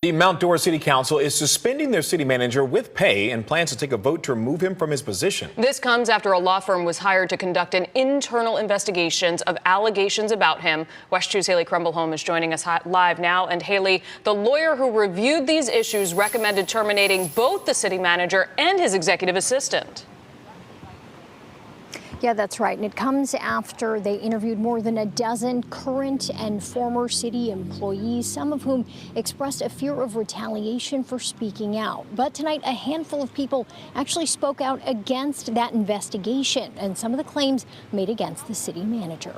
The Mount Dora City Council is suspending their city manager with pay and plans to take a vote to remove him from his position. This comes after a law firm was hired to conduct an internal investigations of allegations about him. WESH 2's Haley Crumblehome is joining us live now. And Haley, the lawyer who reviewed these issues recommended terminating both the city manager and his executive assistant. Yeah, that's right. And it comes after they interviewed more than a dozen current and former city employees, some of whom expressed a fear of retaliation for speaking out. But tonight, a handful of people actually spoke out against that investigation and some of the claims made against the city manager.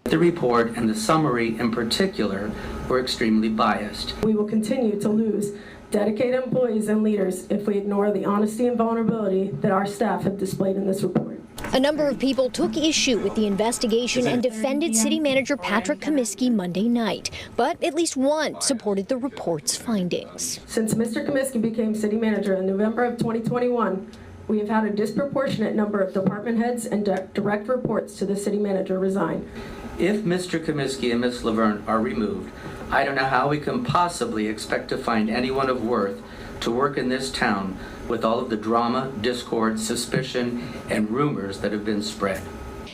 The report and the summary in particular were extremely biased. We will continue to lose dedicated employees and leaders if we ignore the honesty and vulnerability that our staff have displayed in this report. A number of people took issue with the investigation and defended City Manager Patrick Comiskey Monday night, but at least one supported the report's findings. Since Mr. Comiskey became city manager in November of 2021, we have had a disproportionate number of department heads and direct reports to the city manager resign. If Mr. Comiskey and Ms. Laverne are removed, I don't know how we can possibly expect to find anyone of worth to work in this town with all of the drama, discord, suspicion, and rumors that have been spread.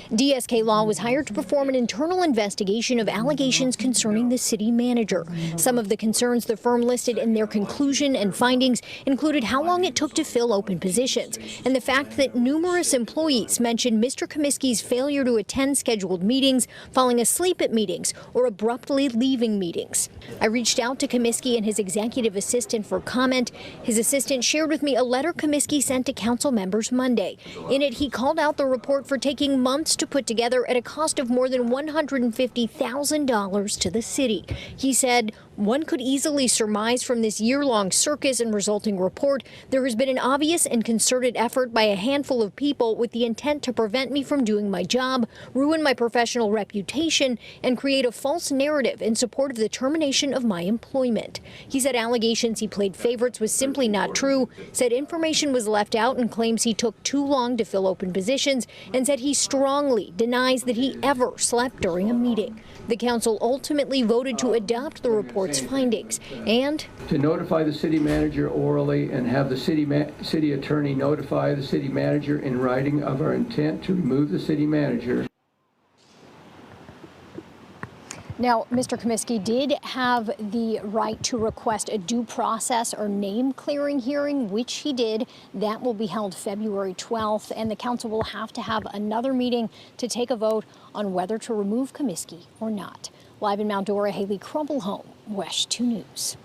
DSK Law was hired to perform an internal investigation of allegations concerning the city manager. Some of the concerns the firm listed in their conclusion and findings included how long it took to fill open positions and the fact that numerous employees mentioned Mr. Comiskey's failure to attend scheduled meetings, falling asleep at meetings, or abruptly leaving meetings. I reached out to Comiskey and his executive assistant for comment. His assistant shared with me a letter Comiskey sent to council members Monday. In it, he called out the report for taking months to put together at a cost of more than $150,000 to the city. He said, "One could easily surmise from this year-long circus and resulting report, there has been an obvious and concerted effort by a handful of people with the intent to prevent me from doing my job, ruin my professional reputation, and create a false narrative in support of the termination of my employment." He said allegations he played favorites was simply not true, said information was left out and claims he took too long to fill open positions, and said he strongly denies that he ever slept during a meeting. The council ultimately voted to adopt the report's findings and to notify the city manager orally and have the city attorney notify the city manager in writing of our intent to remove the city manager. Now, Mr. Comiskey did have the right to request a due process or name clearing hearing, which he did. That will be held February 12th, and the council will have to have another meeting to take a vote on whether to remove Comiskey or not. Live in Mount Dora, Haley Crumblehome, WESH 2 News.